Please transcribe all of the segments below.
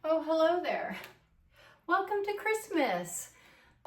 Oh, hello there. Welcome to Christmas.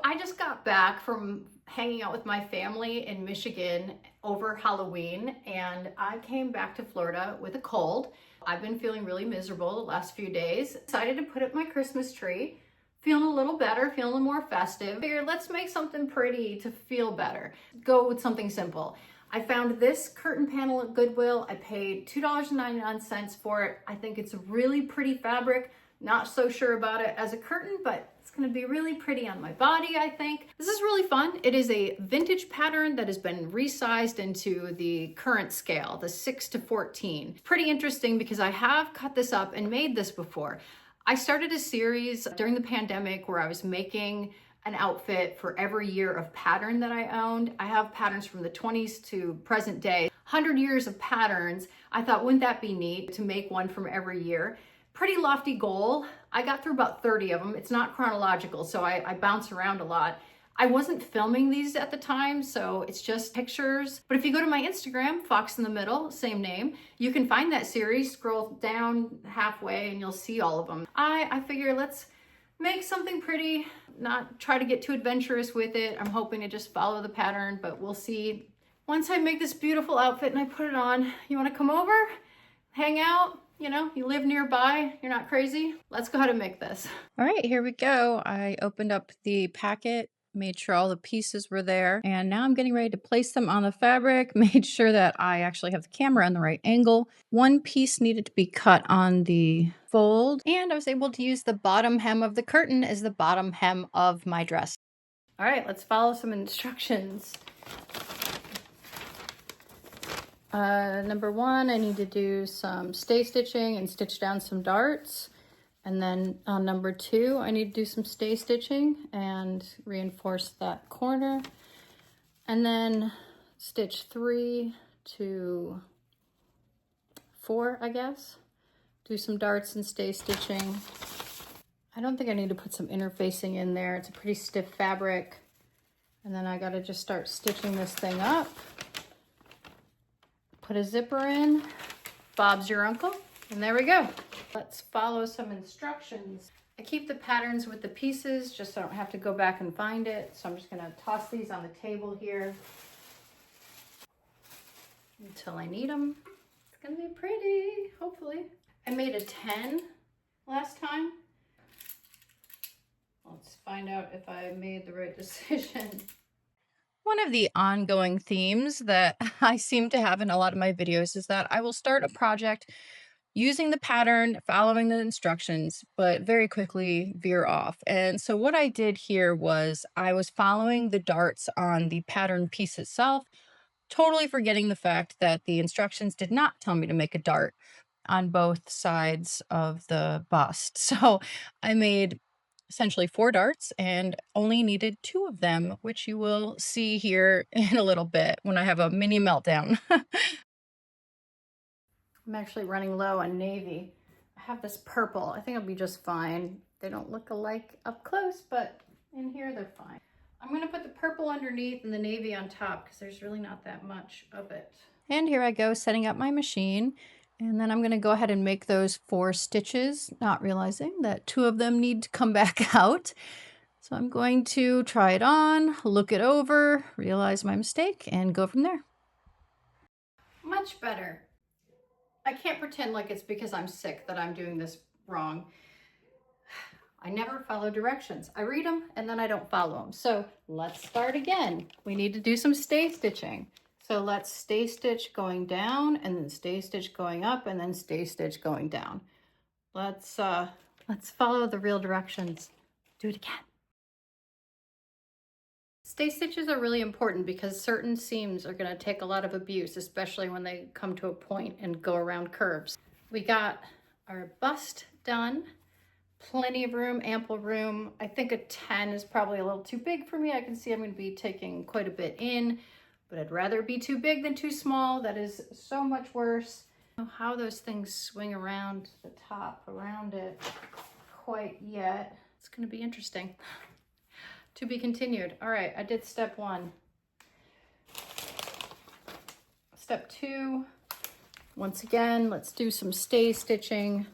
I just got back from hanging out with my family in Michigan over Halloween, and I came back to Florida with a cold. I've been feeling really miserable the last few days. Decided to put up my Christmas tree. Feeling a little better, feeling more festive. Figured let's make something pretty to feel better. Go with something simple. I found this curtain panel at Goodwill. I paid $2.99 for it. I think it's a really pretty fabric. Not so sure about it as a curtain, but it's gonna be really pretty on my body, I think. This is really fun. It is a vintage pattern that has been resized into the current scale, the 6:14. Pretty interesting because I have cut this up and made this before. I started a series during the pandemic where I was making an outfit for every year of pattern that I owned. I have patterns from the 20s to present day, 100 years of patterns. I thought, wouldn't that be neat to make one from every year? Pretty lofty goal. I got through about 30 of them. It's not chronological, so I bounce around a lot. I wasn't filming these at the time, so it's just pictures. But if you go to my Instagram, Fox in the Middle, same name, you can find that series, scroll down halfway and you'll see all of them. I figure let's make something pretty, not try to get too adventurous with it. I'm hoping to just follow the pattern, but we'll see. Once I make this beautiful outfit and I put it on, you wanna come over, hang out? You know, you live nearby, you're not crazy. Let's go ahead and make this. All right, here we go. I opened up the packet, made sure all the pieces were there, and now I'm getting ready to place them on the fabric, made sure that I actually have the camera on the right angle. One piece needed to be cut on the fold, and I was able to use the bottom hem of the curtain as the bottom hem of my dress. All right, let's follow some instructions. Number one, I need to do some stay stitching and stitch down some darts. And then on number two, I need to do some stay stitching and reinforce that corner. And then stitch 3 to 4, I guess. Do some darts and stay stitching. I don't think I need to put some interfacing in there. It's a pretty stiff fabric. And then I gotta just start stitching this thing up. Put a zipper in, Bob's your uncle, and there we go. Let's follow some instructions. I keep the patterns with the pieces just so I don't have to go back and find it. So I'm just gonna toss these on the table here until I need them. It's gonna be pretty, hopefully. I made a 10 last time. Let's find out if I made the right decision. One of the ongoing themes that I seem to have in a lot of my videos is that I will start a project using the pattern, following the instructions, but very quickly veer off. And so what I did here was I was following the darts on the pattern piece itself, totally forgetting the fact that the instructions did not tell me to make a dart on both sides of the bust. So I made essentially 4 darts and only needed 2 of them, which you will see here in a little bit when I have a mini meltdown. I'm actually running low on navy. I have this purple. I think it'll be just fine. They don't look alike up close, but in here they're fine. I'm gonna put the purple underneath and the navy on top because there's really not that much of it. And here I go setting up my machine. And then I'm going to go ahead and make those 4 stitches, not realizing that 2 of them need to come back out. So I'm going to try it on, look it over, realize my mistake, and go from there. Much better. I can't pretend like it's because I'm sick that I'm doing this wrong. I never follow directions. I read them and then I don't follow them. So let's start again. We need to do some stay stitching. So let's stay stitch going down and then stay stitch going up and then stay stitch going down. Let's follow the real directions. Do it again. Stay stitches are really important because certain seams are going to take a lot of abuse, especially when they come to a point and go around curves. We got our bust done. Plenty of room, ample room. I think a 10 is probably a little too big for me. I can see I'm going to be taking quite a bit in, but I'd rather be too big than too small. That is so much worse. I don't know how those things swing around the top around it quite yet. It's going to be interesting. To be continued. All right, I did step 1. Step 2, once again, let's do some stay stitching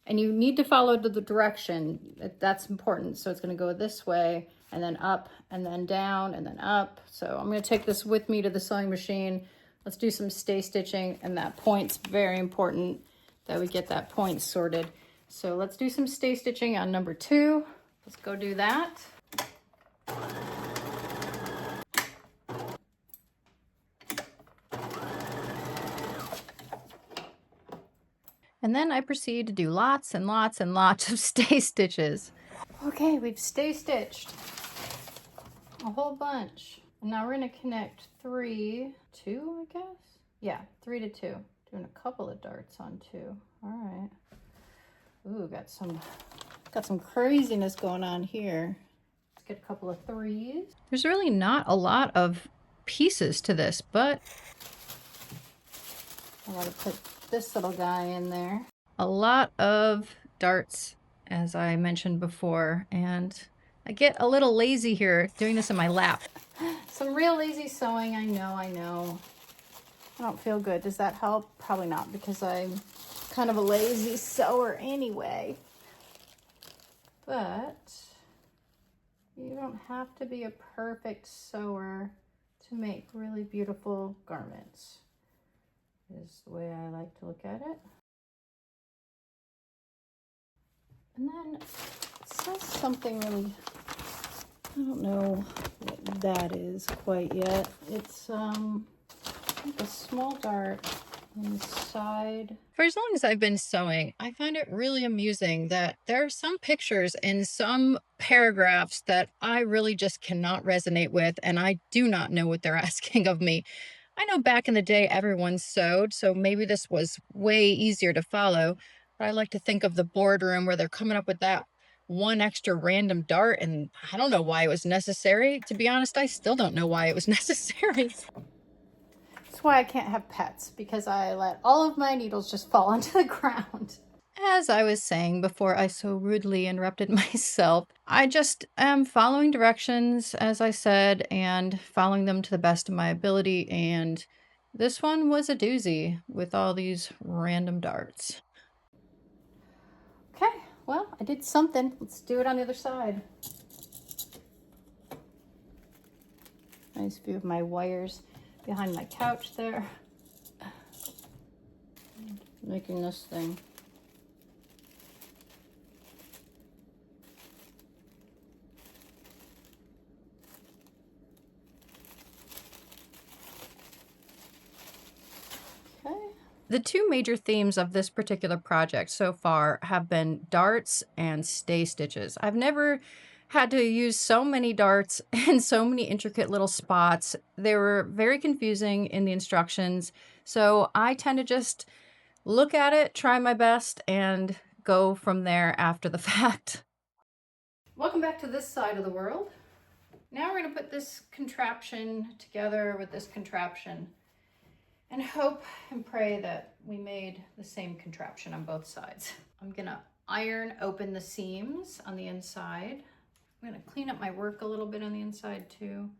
And you need to follow the direction. That's important. So it's going to go this way and then up and then down and then up. So I'm going to take this with me to the sewing machine. Let's do some stay stitching, and that point's very important that we get that point sorted. So let's do some stay stitching on number 2. Let's go do that. And then I proceed to do lots and lots and lots of stay stitches. Okay, we've stay stitched a whole bunch. And now we're gonna connect 3, 2, I guess? Yeah, 3 to 2. Doing a couple of darts on 2. All right. Ooh, got some craziness going on here. Let's get a couple of 3s. There's really not a lot of pieces to this, but I gotta put this little guy in there. a lot of darts, as I mentioned before, and I get a little lazy here doing this in my lap. Some real lazy sewing, I know. I don't feel good. Does that help? Probably not, because I'm kind of a lazy sewer anyway. But you don't have to be a perfect sewer to make really beautiful garments, is the way I like to look at it. And then it says something really, I don't know what that is quite yet. It's like a small dart inside. For as long as I've been sewing, I find it really amusing that there are some pictures in some paragraphs that I really just cannot resonate with, and I do not know what they're asking of me. I know back in the day everyone sewed, so maybe this was way easier to follow, but I like to think of the boardroom where they're coming up with that one extra random dart, and I don't know why it was necessary. To be honest, I still don't know why it was necessary. That's why I can't have pets, because I let all of my needles just fall onto the ground. As I was saying before I so rudely interrupted myself, I just am following directions, as I said, and following them to the best of my ability. And this one was a doozy with all these random darts. Okay, well, I did something. Let's do it on the other side. Nice view of my wires behind my couch there. Making this thing. Okay. The two major themes of this particular project so far have been darts and stay stitches. I've never had to use so many darts and so many intricate little spots. They were very confusing in the instructions, so I tend to just look at it, try my best, and go from there after the fact. Welcome back to this side of the world. Now we're going to put this contraption together with this contraption and hope and pray that we made the same contraption on both sides. I'm going to iron open the seams on the inside. I'm going to clean up my work a little bit on the inside too.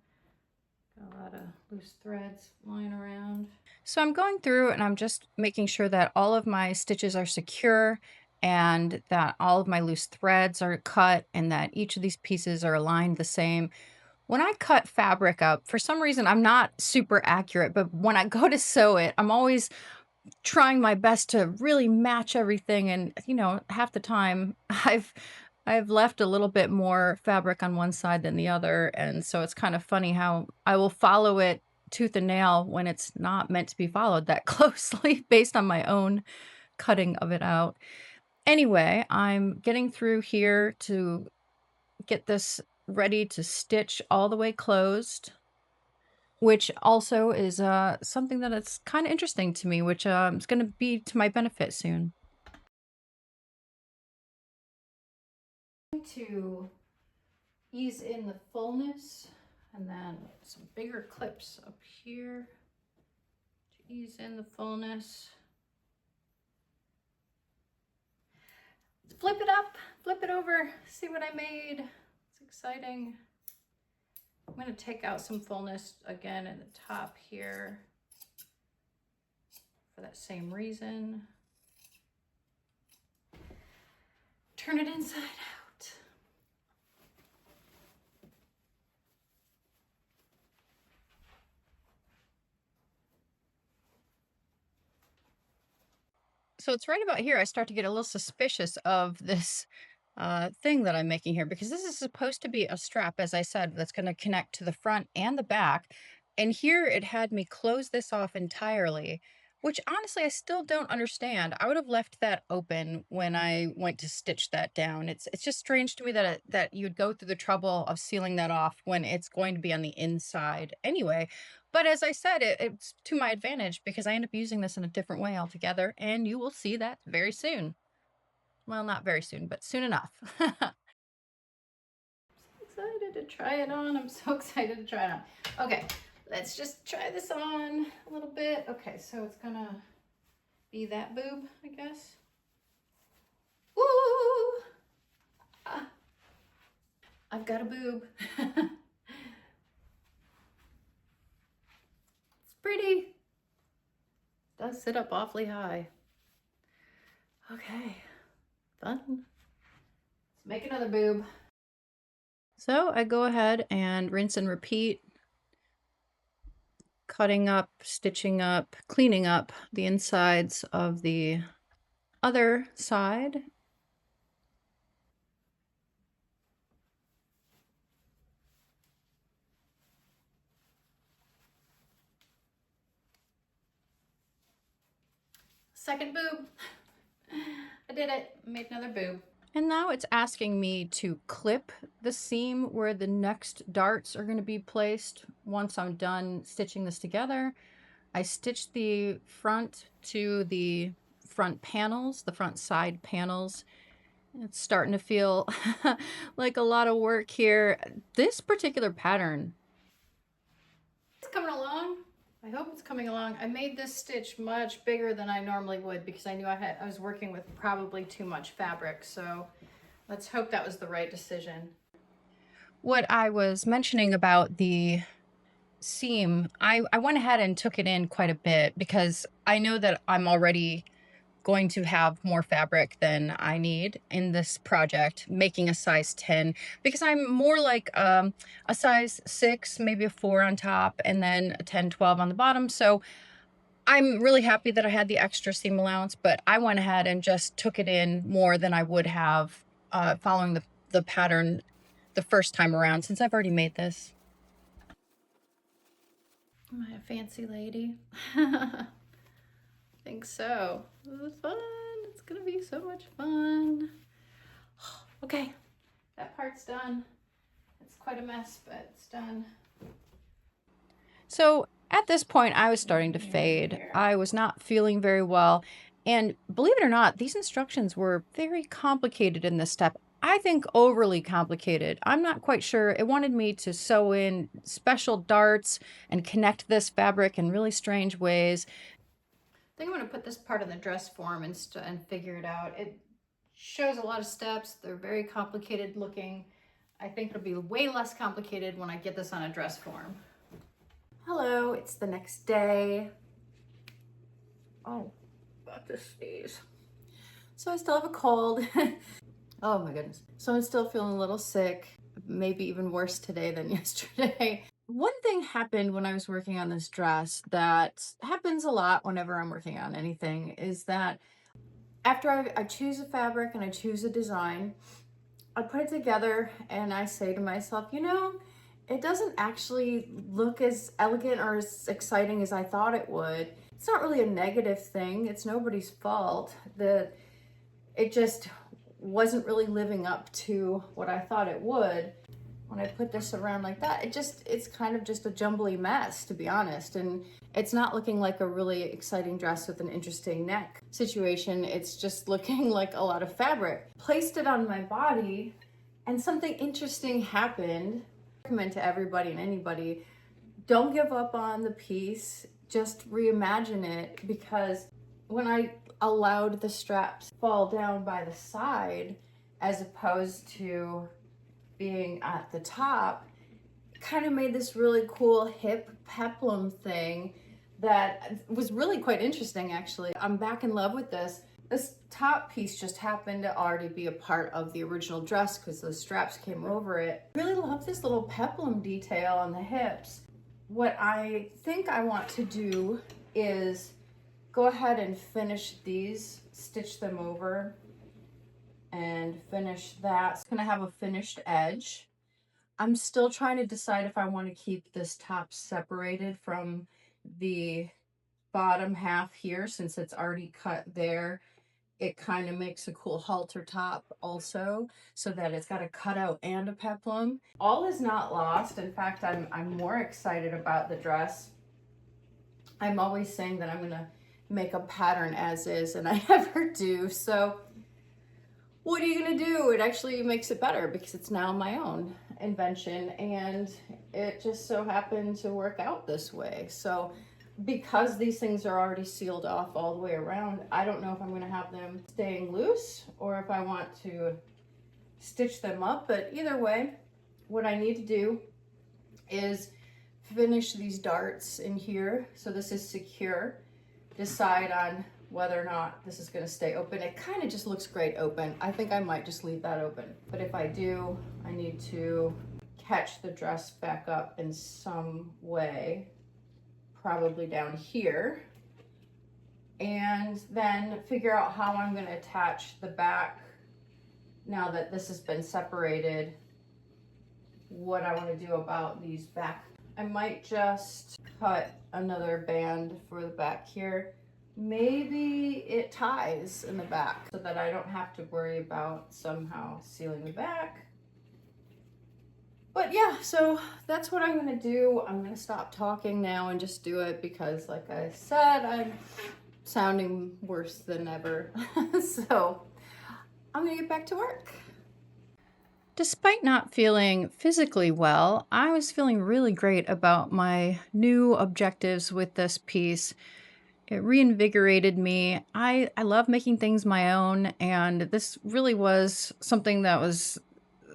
Got a lot of loose threads lying around. So I'm going through and I'm just making sure that all of my stitches are secure and that all of my loose threads are cut and that each of these pieces are aligned the same. When I cut fabric up, for some reason, I'm not super accurate, but when I go to sew it, I'm always trying my best to really match everything. And, half the time I've left a little bit more fabric on one side than the other. And so it's kind of funny how I will follow it tooth and nail when it's not meant to be followed that closely based on my own cutting of it out. Anyway, I'm getting through here to get this ready to stitch all the way closed, which also is something that it's kind of interesting to me, which is going to be to my benefit soon. To ease in the fullness, and then some bigger clips up here to ease in the fullness. Let's flip it up, flip it over, see what I made. It's exciting. I'm going to take out some fullness again in the top here for that same reason. turn it inside out. So it's right about here I start to get a little suspicious of this thing that I'm making here, because this is supposed to be a strap, as I said, that's going to connect to the front and the back. And here it had me close this off entirely, which honestly I still don't understand. I would have left that open when I went to stitch that down. It's just strange to me that that you'd go through the trouble of sealing that off when it's going to be on the inside anyway. But as I said, it's to my advantage because I end up using this in a different way altogether, and you will see that very soon. Well, not very soon, but soon enough. Excited to try it on. I'm so excited to try it on. Okay, let's just try this on a little bit. Okay, so it's gonna be that boob, I guess. Woo! Ah, I've got a boob. It's pretty. It does sit up awfully high. Okay, fun. Let's make another boob. So I go ahead and rinse and repeat, cutting up, stitching up, cleaning up the insides of the other side. Second boob. I did it. Made another boob. And now it's asking me to clip the seam where the next darts are going to be placed once I'm done stitching this together. I stitched the front to the front panels, the front side panels. It's starting to feel like a lot of work here. This particular pattern, It's coming along. I hope it's coming along. I made this stitch much bigger than I normally would because I knew I was working with probably too much fabric. So let's hope that was the right decision. what I was mentioning about the seam, I went ahead and took it in quite a bit because I know that I'm already going to have more fabric than I need in this project, making a size 10, because I'm more like a size 6, maybe a 4 on top, and then a 10, 12 on the bottom. So I'm really happy that I had the extra seam allowance, but I went ahead and just took it in more than I would have following the pattern the first time around, since I've already made this. Am I a fancy lady? I think so. This is fun. It's gonna be so much fun. Okay, that part's done. It's quite a mess, but it's done. So at this point, I was starting to fade. I was not feeling very well. And believe it or not, these instructions were very complicated in this step. I think overly complicated. I'm not quite sure. It wanted me to sew in special darts and connect this fabric in really strange ways. I think I'm gonna put this part in the dress form and figure it out. It shows a lot of steps. They're very complicated looking. I think it'll be way less complicated when I get this on a dress form. Hello, it's the next day. Oh, about to sneeze. So I still have a cold. Oh my goodness. So I'm still feeling a little sick, maybe even worse today than yesterday. One thing happened when I was working on this dress that happens a lot whenever I'm working on anything is that after I choose a fabric and I choose a design, I put it together and I say to myself, you know, it doesn't actually look as elegant or as exciting as I thought it would. It's not really a negative thing. It's nobody's fault. It just wasn't really living up to what I thought it would. When I put this around like that, it's kind of just a jumbly mess, to be honest. And it's not looking like a really exciting dress with an interesting neck situation. It's just looking like a lot of fabric. Placed it on my body and something interesting happened. I recommend to everybody and anybody, don't give up on the piece, just reimagine it, because when I allowed the straps fall down by the side as opposed to being at the top, kind of made this really cool hip peplum thing that was really quite interesting actually. I'm back in love with this. This top piece just happened to already be a part of the original dress because the straps came over it. I really love this little peplum detail on the hips. What I think I want to do is go ahead and finish these, stitch them over and finish that. It's gonna have a finished edge. I'm still trying to decide if I want to keep this top separated from the bottom half here since it's already cut there. It kind of makes a cool halter top also, so that it's got a cutout and a peplum. All is not lost. In fact, I'm more excited about the dress. I'm always saying that I'm gonna make a pattern as is, and I never do. So what are you gonna do? It actually makes it better because it's now my own invention, and it just so happened to work out this way. So because these things are already sealed off all the way around, I don't know if I'm gonna have them staying loose or if I want to stitch them up, but either way, what I need to do is finish these darts in here. So this is secure. Decide on whether or not this is gonna stay open. It kind of just looks great open. I think I might just leave that open. But if I do, I need to catch the dress back up in some way, probably down here, and then figure out how I'm gonna attach the back now that this has been separated, what I wanna do about these back. I might just cut another band for the back here. Maybe it ties in the back so that I don't have to worry about somehow sealing the back. But yeah, so that's what I'm gonna do. I'm gonna stop talking now and just do it because, like I said, I'm sounding worse than ever. So I'm gonna get back to work. Despite not feeling physically well, I was feeling really great about my new objectives with this piece. It reinvigorated me. I love making things my own, and this really was something that was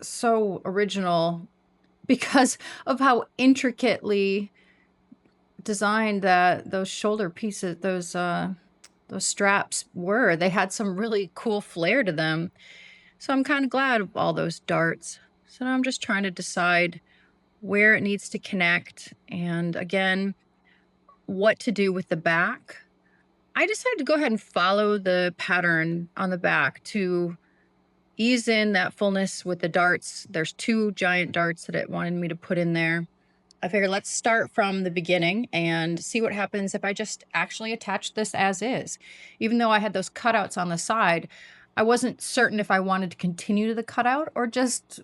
so original because of how intricately designed that those shoulder pieces, those straps were. They had some really cool flair to them. So I'm kind of glad of all those darts. So now I'm just trying to decide where it needs to connect and again, what to do with the back. I decided to go ahead and follow the pattern on the back to ease in that fullness with the darts. There's 2 giant darts that it wanted me to put in there. I figured let's start from the beginning and see what happens if I just actually attach this as is. Even though I had those cutouts on the side, I wasn't certain if I wanted to continue to the cutout or just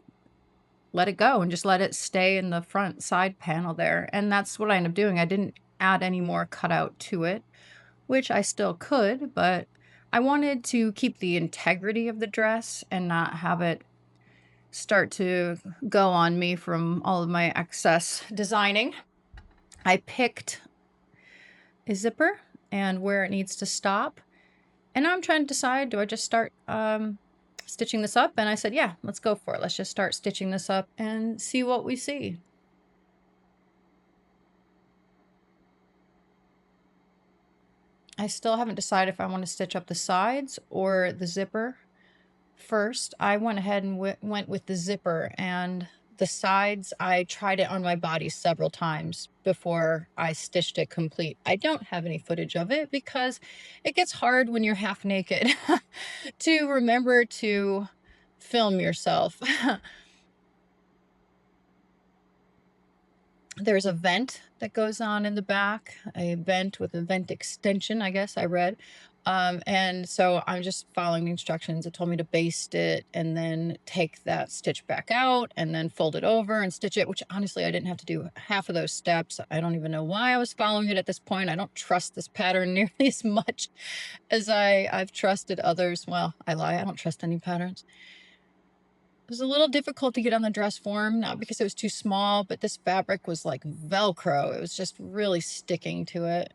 let it go and just let it stay in the front side panel there. And that's what I ended up doing. I didn't add any more cutout to it, which I still could, but I wanted to keep the integrity of the dress and not have it start to go on me from all of my excess designing. I picked a zipper and where it needs to stop. And now I'm trying to decide, do I just start stitching this up? And I said, yeah, let's go for it. Let's just start stitching this up and see what we see. I still haven't decided if I want to stitch up the sides or the zipper. First, I went ahead and went with the zipper, and the sides, I tried it on my body several times before I stitched it complete. I don't have any footage of it because it gets hard when you're half naked to remember to film yourself. There's a vent that goes on in the back, a vent with a vent extension, I guess I read. And so I'm just following the instructions. It told me to baste it and then take that stitch back out and then fold it over and stitch it, which honestly, I didn't have to do half of those steps. I don't even know why I was following it at this point. I don't trust this pattern nearly as much as I've trusted others. Well, I lie. I don't trust any patterns. It was a little difficult to get on the dress form, not because it was too small, but this fabric was like Velcro. It was just really sticking to it.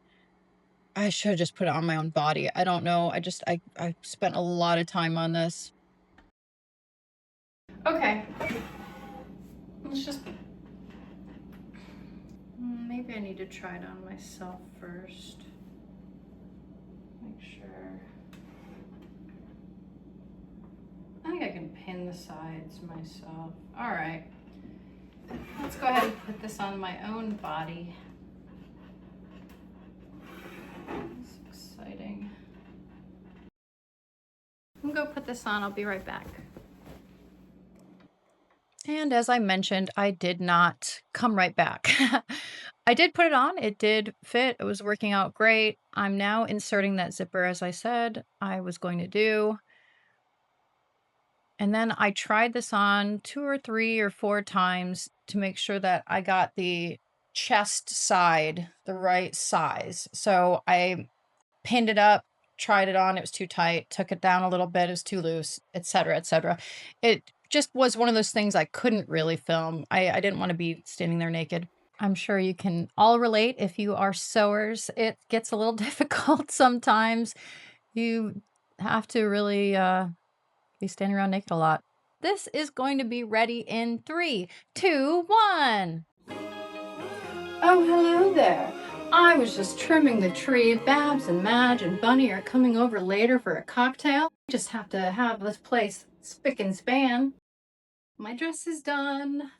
I should have just put it on my own body. I don't know. I spent a lot of time on this. Okay, let's just, maybe I need to try it on myself first. Make sure. the sides myself. All right, let's go ahead and put this on my own body. It's exciting. I'm gonna go put this on. I'll be right back. And as I mentioned, I did not come right back. I did put it on. It did fit. It was working out great. I'm now inserting that zipper as I said I was going to do. And then I tried this on 2 or 3 or 4 times to make sure that I got the chest side the right size. So I pinned it up, tried it on, it was too tight, took it down a little bit, it was too loose, etc., etc. It just was one of those things I couldn't really film. I didn't want to be standing there naked. I'm sure you can all relate if you are sewers. It gets a little difficult sometimes. You have to really be standing around naked a lot. This is going to be ready in 3, 2, 1. Oh, hello there. I was just trimming the tree. Babs and Madge and Bunny are coming over later for a cocktail. We just have to have this place spick and span. My dress is done.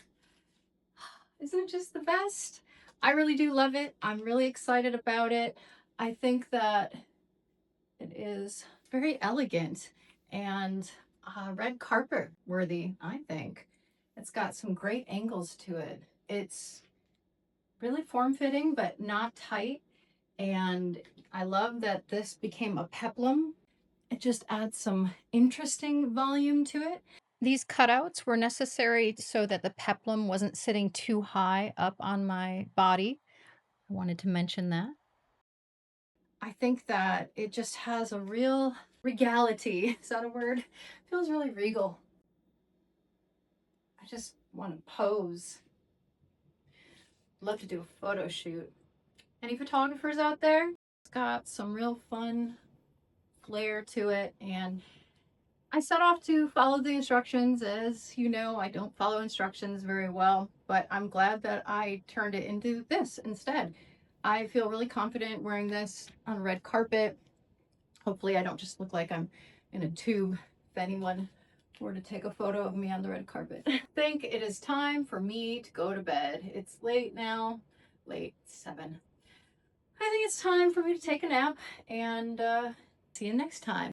Isn't it just the best? I really do love it. I'm really excited about it. I think that it is very elegant and red carpet worthy, I think. It's got some great angles to it. It's really form-fitting, but not tight. And I love that this became a peplum. It just adds some interesting volume to it. These cutouts were necessary so that the peplum wasn't sitting too high up on my body. I wanted to mention that. I think that it just has a real regality. Is that a word? Feels really regal. I just want to pose. Love to do a photo shoot. Any photographers out there? It's got some real fun flair to it, and I set off to follow the instructions. As you know, I don't follow instructions very well, but I'm glad that I turned it into this instead. I feel really confident wearing this on a red carpet. Hopefully I don't just look like I'm in a tube if anyone were to take a photo of me on the red carpet. I think it is time for me to go to bed. It's late now, late 7. I think it's time for me to take a nap and see you next time.